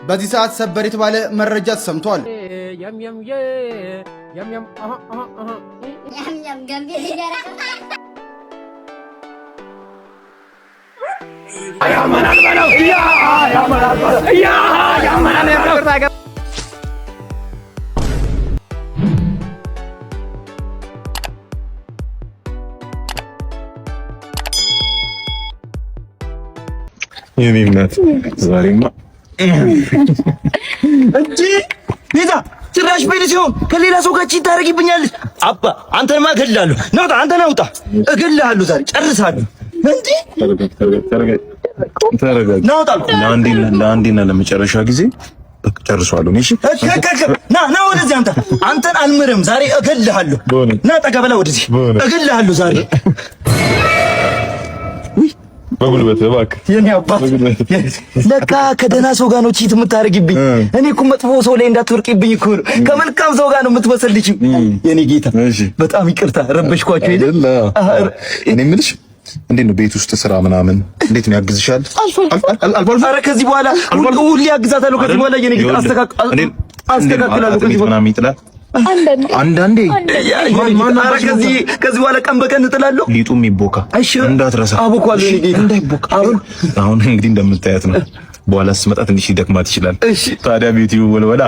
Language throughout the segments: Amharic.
በዚህ ሰዓት ሰበር የተባለ መረጃ ተሰምቷል። ያም ገንቢ ያማናል ባለው ያማናል የኔነት ዛሬማ እንጂ ቤዛ ጭራሽ በልሲው ከሌላ ሰው ጋር ቺት ታረጊብኛለሽ። አባ አንተማ እገልሃለሁ። ናውጣ አንተ ናውጣ እገልሃለሁ። ዛሬ ጨርሳለሁ። እንዴ ተረጋጋ። ናውጣ ለአንዴና ለመጨረሻ ጊዜ ጨርሷለሁ። እሺ ና ወደዚህ አንተን አልምርም። ዛሬ እገልሃለሁ። ና ጠጋ በላ ወደዚህ እገልሃለሁ ዛሬ በጉልበት እባክህ የኔ አባት ለካ ከደህና ሰው ጋር ነው ቺት የምታረጊብኝ። እኔ እኮ መጥፎ ሰው ላይ እንዳትወርቂብኝ እኮ ነው ከመልካም ሰው ጋር ነው የምትመስልኝ። የኔ ጌታ በጣም ይቅርታ ረበሽኳችሁ አይደል? እኔ የምልሽ እንዴት ነው ቤት ውስጥ ስራ ምናምን እንዴት ነው ያግዝሻል? አልፎ ኧረ ከዚህ በኋላ ሁሌ ያግዛታለሁ። ከዚህ በኋላ የኔ ጌታ አስተካክላለሁ። ከዚህ በኋላ ይጥላል አንዳንዴ ከዚህ በኋላ ቀን በቀን እጥላለሁ። ሊጡም ይቦካ እንዳትረሳ። አቦኳለሁ የኔ ጌታ እንዳይቦካ። አሁን እንግዲህ እንደምታያት ነው። በኋላ ስትመጣ ትንሽ ይደክማት ይችላል። ታዲያ ቤቱ ወለወላ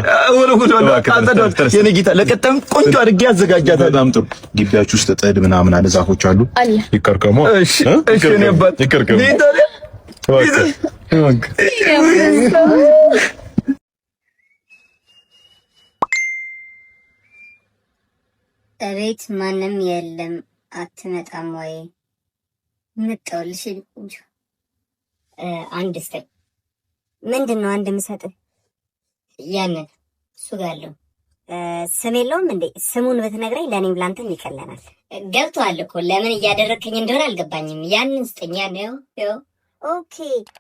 የኔ ጌታ ለቀጣም ቆንጆ አድርጌ አዘጋጃታለሁ። በጣም ጥሩ። ግቢያችሁ ውስጥ ጥድ ምናምን አለ፣ ዛፎች አሉ። ይከርከሙ። እሺ እኔ አባት ይከርከሙ። እቤት ማንም የለም። አትመጣም ወይ? መጣሁልሽ ልጅ አንድ ስጠኝ። ምንድነው አንድ ምሰጥህ? ያንን እሱ ጋር አለው። ስም የለውም እንዴ? ስሙን ብትነግረኝ ለኔም ላንተም ይቀለናል። ገብቶሃል እኮ ለምን እያደረግከኝ እንደሆነ አልገባኝም። ያንን ስጠኝ። ያንን ኦኬ።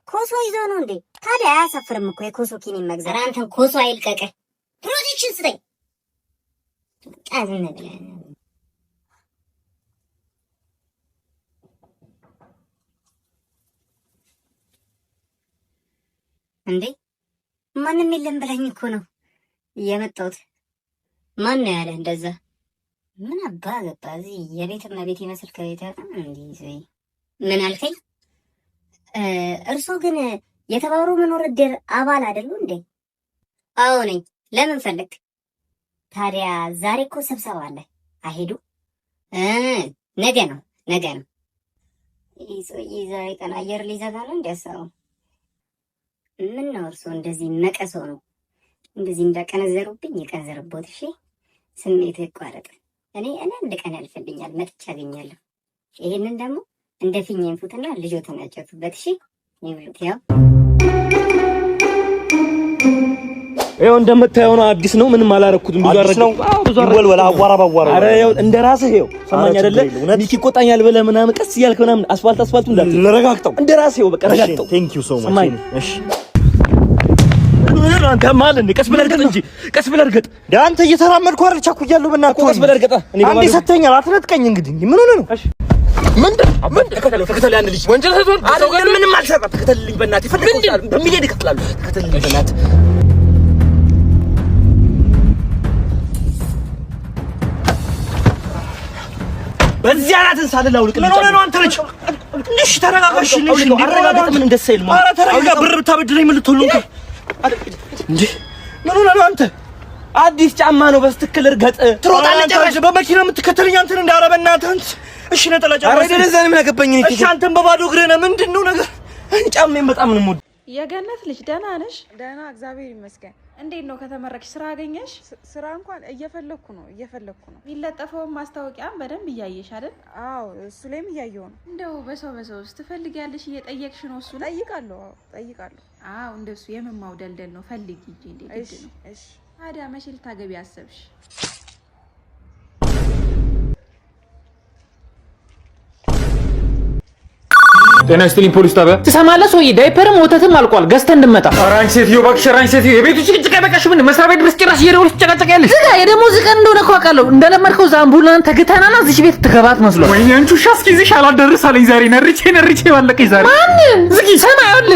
ኮሶ ይዞ ነው እንዴ? ታዲያ አያሳፍርም እኮ የኮሶ ኪኒን መግዛት። አንተን ኮሶ አይልቀቅ። ፕሮቴክሽን ስጠኝ። ቃዝነ ብለህ እንዴ? ማንም የለም ብለኝ እኮ ነው የመጣሁት። ማን ነው ያለ እንደዛ? ምን አባ ገባ እዚህ የቤትና ቤት ይመስል ከቤት ያጣ እንዴ? ምን አልከኝ? እርሶ ግን የተባበሩ መኖር እድር አባል አይደሉ እንዴ? አዎ ነኝ። ለምን ፈለግ? ታዲያ ዛሬ እኮ ስብሰባ አለ። አይሄዱ? ነገ ነው። ዛሬ ቀን አየር ሊዘጋ ነው እንዲያሰው። ምን ነው እርሶ እንደዚህ መቀሶ ነው እንደዚህ እንዳቀነዘሩብኝ የቀንዘርቦት። እሺ ስሜት ይቋረጥ። እኔ አንድ ቀን ያልፈልኛል መጥቻ አገኛለሁ። ይሄንን ደግሞ እንደ ፊኛን ፉትና ልጆትን ያጨቱበት። እሺ ይብሉት። ይሄው እንደምታየው ነው። አዲስ ነው። ምንም አላረኩትም። ብዙ አረኩት። ወልወላ አዋራ። አረ ይሄው እንደራስህ ይሄው ሰማኝ አይደለ? ሚኪ ቆጣኛል ብለህ ምናምን ቀስ እያልክ ምናምን አስፋልቱ እንዳትረጋግጠው እንደራስህ ይሄው በቃ ረጋግጠው። ቴንክ ዩ ሶ ማች። እሺ አንተ ማለት ነው። ቀስ ብለህ እርገጥ እንጂ ቀስ ብለህ እርገጥ። አንተ እየተራመድኩ አይደል? ቻኩያለሁ። በእናትህ ቀስ ብለህ እርገጥ። አንዴ ሰተኛል። አትነጥቀኝ እንግዲህ ምን ሆነ ነው? እሺ ተከተል። አንድ ልጅ ወንጀል ሰርቷል። አይደለም ምንም አልሰራም። ተከተልልኝ በእናትህ። ይፈልጋል በሚሄድ ይከተላሉ። ተከተልልኝ በእናትህ። በዚህ አራትን ሳልላውልቅ ምን ሆነ ነው? አንተ ልጅ ትንሽ ተረጋጋሽ። አረጋጋጥ ምን እንደሰይል ማለት ኧረ ተረጋጋ። ብር ብታበድረኝ ምን ልትሆን ነው እንዴ? ምን ሆነ ነው? አንተ አዲስ ጫማ ነው በስትክል እርገጥ። ትሮጣለህ ጭራሽ በመኪና የምትከተለኝ አንተን እንዳረበ እናትህን። እሺ ነጠላ ጫማ አረ ደረዘ ምን ያገባኝ ነው? እሺ አንተን በባዶ እግርህ ነው ምንድነው ነገር? ጫማዬን በጣም ነው የምወደው። የገነት ልጅ ደህና ነሽ? ደህና እግዚአብሔር ይመስገን። እንዴት ነው ከተመረቅሽ ስራ አገኘሽ? ስራ እንኳን እየፈለኩ ነው። የሚለጠፈውን ማስታወቂያም በደንብ እያየሽ አይደል? አዎ እሱ ላይም እያየሁ ነው። እንደው በሰው ትፈልጊያለሽ? እየጠየቅሽ ነው? እሱ ጠይቃለሁ። አዎ እንደሱ የመማውደልደል ነው። ፈልጊ እንጂ እንዴ ግድ ነው። እሺ ታዲያ መቼ ልታገቢ አሰብሽ? ጤና ይስጥልኝ ፖሊስ ጣቢያ። ትሰማለህ ሰውዬ? ዳይፐርም ወተትም አልቋል ገዝተህ እንድመጣ። ኧረ አንቺ ሴትዮ እባክሽ፣ ኧረ አንቺ ሴትዮ የቤቱ ጭቅጭቅ አይበቃሽም እንዴ? መስሪያ ቤት ድረስ ጭራሽ እየደወልሽ ትጨቃጨቂያለሽ። ዝጋ። የደሞዝ ቀን እንደሆነ እኮ አውቃለሁ። እንደለመድከው ዛምቡላን ተግተናና እዚህ ቤት ትገባት መስሏል። ወይኔ አንቺ ውሻ እስኪ ይዘሽ አላደርሳለኝ ዛሬ ነርቼ ባለቀኝ ዛሬ። ማንን ዝጊ ሰማያለ።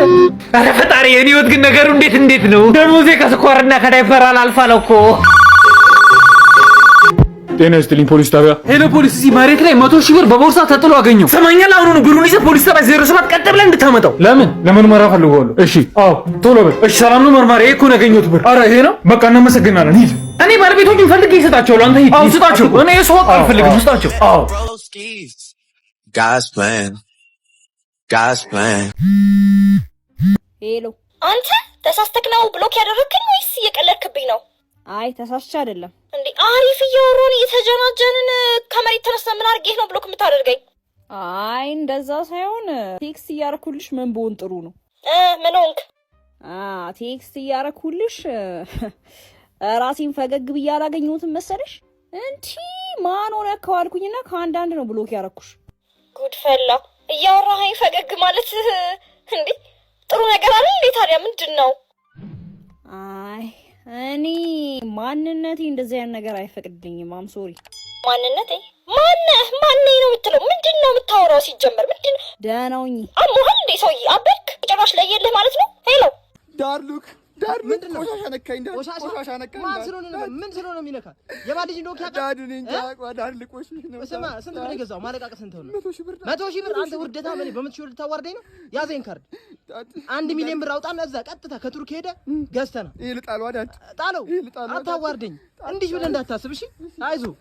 ኧረ ፈጣሪ የኔ ህይወት ግን ነገሩ እንዴት ነው? ደሞዜ ከስኳርና ከዳይፐር አላልፋለው እኮ። ጤና ይስጥልኝ ፖሊስ ጣቢያ። ሄሎ ፖሊስ፣ እዚህ መሬት ላይ 100 ሺህ ብር በቦርሳ ተጥሎ አገኘው። ሰማኛል። አሁን ብሩን ይዘህ ፖሊስ ጣቢያ 07 ቀጥ ብለህ እንድታመጣው። ለምን? ለምርመራ ፈልገዋለሁ። እሺ፣ አዎ ቶሎ በል። እሺ፣ ሰላም ነው መርማሪ? ይሄ እኮ ነው ያገኘሁት ብር። ኧረ ይሄ ነው በቃ፣ እናመሰግናለን። ሂድ። እኔ ባለቤቶቹን ፈልጌ እሰጣቸዋለሁ። አንተ ሂድ። አዎ ስጣቸው። እኔ ሰው አልፈልግም፣ ስጣቸው። አዎ God's plan. ሄሎ አንተ ተሳስተክ ነው ብሎክ ያደረግከኝ ወይስ እየቀለድክብኝ ነው? አይ ተሳስቼ አይደለም እንዴ። አሪፍ እያወራን እየተጀናጀንን ከመሬት ተነስተህ ምን አድርጌህ ነው ብሎክ የምታደርገኝ? አይ እንደዛ ሳይሆን ቴክስት እያረኩልሽ ምን ብሆን ጥሩ ነው? ምን ሆንክ? ቴክስት እያረኩልሽ ራሴን ፈገግ ብዬ አላገኘሁትም መሰለሽ? እንቲ ማን ሆነ ከዋልኩኝና ከአንዳንድ ነው ብሎክ ያረኩሽ። ጉድፈላ እያወራኸኝ ፈገግ ማለት እንዴ ጥሩ ነገር አለ እንዴ? ታዲያ ምንድነው? አይ እኔ ማንነቴ እንደዚህ አይነት ነገር አይፈቅድልኝም። አም ሶሪ። ማንነቴ ማን ነው የምትለው? ምንድነው የምታወራው? ሲጀመር ምንድነው? ደህና ሁኚ። አሞሃል እንዴ ሰውዬ? አበድክ ጭራሽ ለየልህ ማለት ነው። ሄሎ ዳርሉክ ምንድነው? ቆሻሻ ነካኝ። ቆሻሻ ነካኝ። ማን ስለሆነ ነው? ምን ስለሆነ ነው የሚነካ? የማን ልጅ ነው? ዳድን እንጃ። ዳድ ልቆሽ ነው። ስማ፣ ስንት ብር የገዛው? ማለቃቀስ ስንት ነው? 100 ሺህ ብር። አንተ ውርደታ ምን በመቶ ሺህ ብር ልታዋርደኝ ነው? ያዘኝ ካርድ 1 ሚሊዮን ብር አውጣና እዛ ቀጥታ ከቱርክ ሄደ ገዝተህ ነው። ይሄ ልጣለው አይደል? ጣለው። አታዋርደኝ። እንዲህ ብለህ እንዳታስብ እሺ። አይዞህ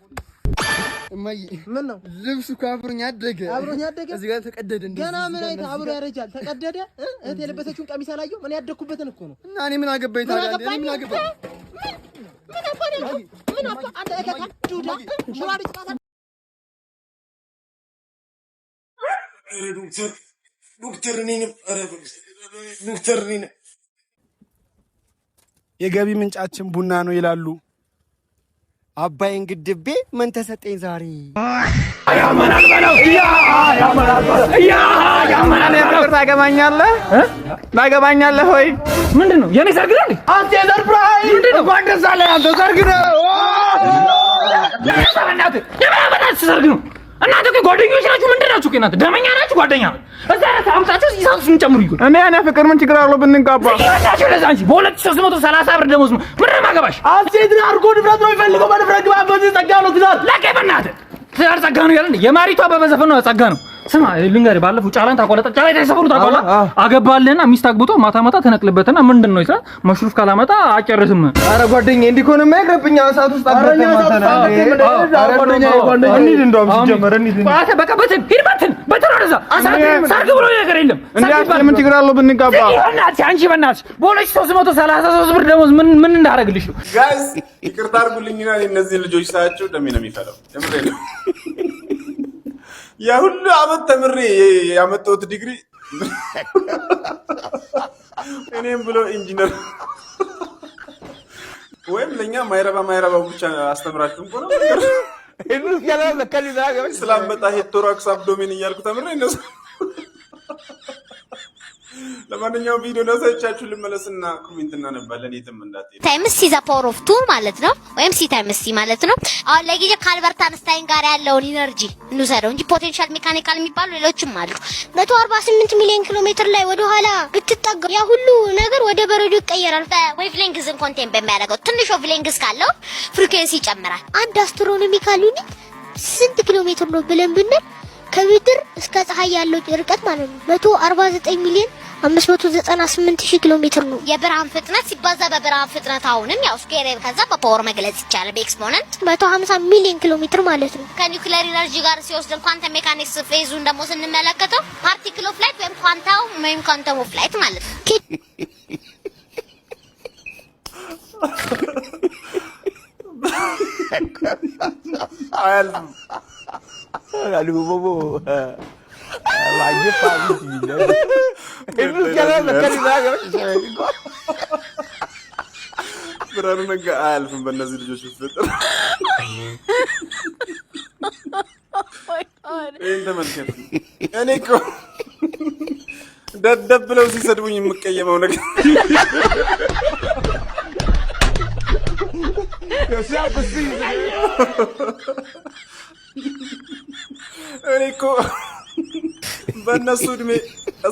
እማዬ። ምን ነው? ልብሱ ካብሮኝ አደገ። እዚህ ጋር ተቀደደ። ገና ምን አይተህ አብሮ ያረጃል? ተቀደደ። እህት የለበሰችውን ቀሚስ አላየው? ምን ያደኩበትን እኮ ነው። እና እኔ ምን አገባኝ ታዲያ? እኔ ምን አገባኝ? ምን አባ አንተ እከካ ዱዳ ሽራዲ ስጣታ። ዶክተር ነኝ። የገቢ ምንጫችን ቡና ነው ይላሉ። አባይን ግድቤ ምን ተሰጠኝ ዛሬ? ያመናል በለው ያመናል። ታገባኛለህ ወይ? ምንድነው? የኔ ሰርግ ነው እንዴ? አንተ ሰርፕራይዝ! ምንድነው? ጓደኛ አለ አንተ ሰርግ ነው። የማበናት ሰርግ ነው። እናንተ እኮ ጓደኞች ናችሁ። ምንድን ናችሁ? እናንተ ደመኛ ናችሁ። ጓደኛ እዛ ታምጣችሁ ይሳሱን ጨምሩ ይሁን። እኔ ፍቅር ምን ችግር አለው ብንጋባ? ይወጣችሁ ለዛ እንጂ በ2330 ብር ደሞዝ ምን ማገባሽ? አሴት አርጎ ንብረት ነው የሚፈልገው። በንብረት ግባ። በዚህ ጸጋ ነው ትዳር። ለቀ በእናትህ ትዳር ጸጋ ነው ያለ የማሪቷ በበዘፈን ነው ጸጋ ነው። ስማ ልንገርህ፣ ባለፈው ጫላን ታቆለጣ ጫላ የተሰፈሩ ታቆላ አገባለና ሚስት አግብቶ ማታ ተነቅልበትና ምንድነው ይሳ መሽሩፍ ካላመጣ አጨርስም። አረ ጓደኛዬ እንዲህ ኮነ ማይግረብኛ ሰዓት ውስጥ አብረኛ አረ ጓደኛዬ እንሂድ እንደውም ሲጀመር እንሂድ። ባተ በቃ በትን በተራረዛ ሰርግ ብሎ ነገር የለም። እንዴት ምን ችግር አለው ብንጋባ? በእናትሽ አንቺ በእናትሽ በ2333 ብር ደሞዝ ምን እንዳደረግልሽ ነው? ጋይስ ይቅርታ አድርጉልኝና እነዚህ ልጆች ሳያቸው ደሜ ነው የሚፈለው። ደምሬ ነው ያ ሁሉ አመት ተምሬ ያመጣሁት ዲግሪ እኔም ብሎ ኢንጂነር ወይም ለኛ ማይረባው ብቻ አስተምራችሁ እንኳን ነው ስላመጣ ሄቶራክስ አብዶሜን እያልኩ ተምሬ እነሱ። ለማንኛውም ቪዲዮ ለሰቻችሁ ልመለስና ኮሜንት እናነባለን። የትም እንዳትሄዱ። ታይምስ ሲ ዘ ፓወር ኦፍ 2 ማለት ነው፣ ወይም ሲ ታይምስ ሲ ማለት ነው። አሁን ለጊዜ ከአልበርት አንስታይን ጋር ያለውን ኢነርጂ እንውሰደው እንጂ ፖቴንሻል ሜካኒካል የሚባሉ ሌሎችም አሉ። 148 ሚሊዮን ኪሎ ሜትር ላይ ወደ ኋላ ብትጠጋ ያ ሁሉ ነገር ወደ በረዶ ይቀየራል። ዌቭሌንግዝን ኮንቴን በሚያደርገው ትንሽ ዌቭሌንግዝ ካለው ፍሪኩዌንሲ ይጨምራል። አንድ አስትሮኖሚካል ዩኒት ስንት ኪሎ ሜትር ነው ብለን ብንል ከምድር እስከ ፀሐይ ያለው ርቀት ማለት ነው 149 ሚሊዮን 598,000 ኪሎ ሜትር ነው። የብርሃን ፍጥነት ሲባዛ በብርሃን ፍጥነት አሁንም ያው ስኩዌር ከዛ በፓወር መግለጽ ይቻላል በኤክስፖነንት 150 ሚሊዮን ኪሎ ሜትር ማለት ነው። ከኒውክሊየር ኢነርጂ ጋር ሲወስደን ኳንተም ሜካኒክስ ፌዙን ደግሞ ስንመለከተው ፓርቲክል ኦፍ ላይት ወይም ኳንተም ኦፍ ላይት ማለት ነው። ብርሃኑ ነጋ አያልፍም በእነዚህ ልጆች ፍጥር። ይሄን ተመልከቱ። እኔ እኮ ደደብ ብለው ሲሰድቡኝ የምቀየመው ነገር እኔ እኮ በእነሱ እድሜ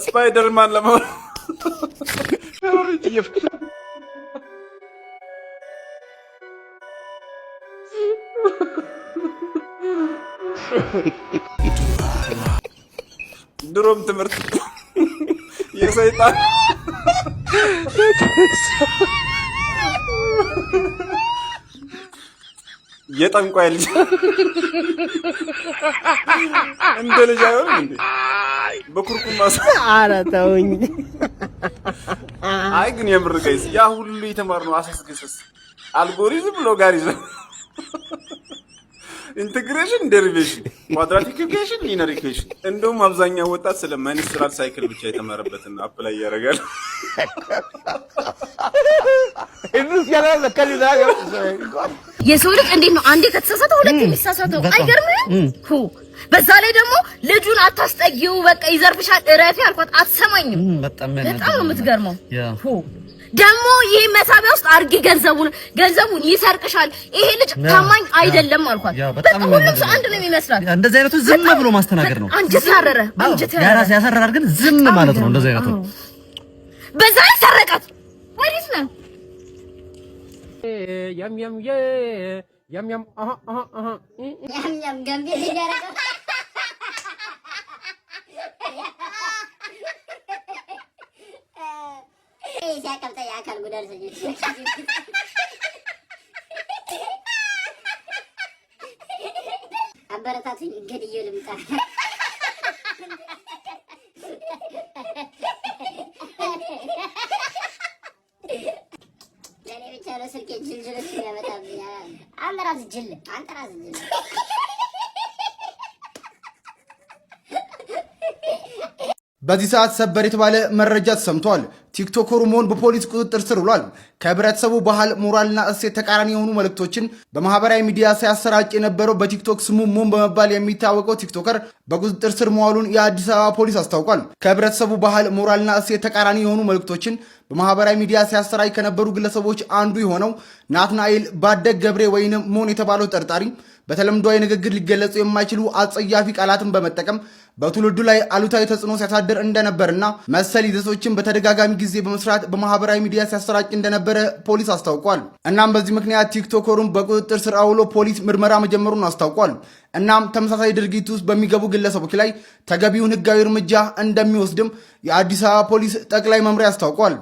ስፓይደርማን ለመሆን ድሮም ትምህርት የሰይጣን የጠንቋይ ልጅ እንደ ልጅ አይሆንም እንዴ? በኩርኩም ኧረ ተውኝ። አይ ግን የምር ጋይስ ያ ሁሉ የተማርነው አሰስገሰስ አልጎሪዝም፣ ሎጋሪዝም፣ ኢንተግሬሽን፣ ዴሪቬሽን፣ ኳድራቲክ ኢኩዌሽን፣ ሊነር ኢኩዌሽን እንደውም አብዛኛው ወጣት ስለ መንስትራል ሳይክል ብቻ የተማረበትን አፕላይ ያደርጋል። የሰው ልጅ እንዴት ነው አንዴ ከተሳሳተ ሁለት የሚሳሳተው? አይገርምም? በዛ ላይ ደግሞ ልጁን አታስጠጊው፣ በቃ ይዘርፍሻል፣ እረፊ አልኳት፣ አትሰማኝም። በጣም ነው የምትገርመው። ደግሞ ይሄ መሳቢያ ውስጥ አርጊ ገንዘቡን ይሰርቅሻል፣ ይሄ ልጅ ታማኝ አይደለም አልኳት። በቃ ሁሉም ሰው አንድ ነው የሚመስላት። እንደዚህ አይነቱ ዝም ብሎ ማስተናገር ነው። አንጀት ያረረ ያራስ ያሰራራል፣ ግን ዝም ማለት ነው። እንደዚህ አይነቱ በዛ ላይ ሰረቃት። ወዲስ ነው ያም ገንቢ ይያረጋ ሲያቀብጠ የአካል ጉዳተኞች አበረታቱኝ፣ ገድዬው ልምጣ። ለእኔ ብቻ ነው ስልኬ ጅልጅሎች ያመጣብኝ። አንተ ራስህ ጅል። በዚህ ሰዓት ሰበር የተባለ መረጃ ተሰምቷል። ቲክቶከሩ ሞን በፖሊስ ቁጥጥር ስር ውሏል። ከህብረተሰቡ ባህል፣ ሞራልና እሴት ተቃራኒ የሆኑ መልእክቶችን በማህበራዊ ሚዲያ ሲያሰራጭ የነበረው በቲክቶክ ስሙ ሞን በመባል የሚታወቀው ቲክቶከር በቁጥጥር ስር መዋሉን የአዲስ አበባ ፖሊስ አስታውቋል። ከህብረተሰቡ ባህል፣ ሞራልና እሴት ተቃራኒ የሆኑ መልእክቶችን በማህበራዊ ሚዲያ ሲያሰራጭ ከነበሩ ግለሰቦች አንዱ የሆነው ናትናኤል ባደግ ገብሬ ወይንም ሞን የተባለው ተጠርጣሪ በተለምዷዊ ንግግር ሊገለጹ የማይችሉ አጸያፊ ቃላትን በመጠቀም በትውልዱ ላይ አሉታዊ ተጽዕኖ ሲያሳድር እንደነበርና መሰል ይዘቶችን በተደጋጋሚ ጊዜ በመስራት በማህበራዊ ሚዲያ ሲያሰራጭ እንደነበረ ፖሊስ አስታውቋል። እናም በዚህ ምክንያት ቲክቶከሩን በቁጥጥር ስር አውሎ ፖሊስ ምርመራ መጀመሩን አስታውቋል። እናም ተመሳሳይ ድርጊት ውስጥ በሚገቡ ግለሰቦች ላይ ተገቢውን ህጋዊ እርምጃ እንደሚወስድም የአዲስ አበባ ፖሊስ ጠቅላይ መምሪያ አስታውቋል።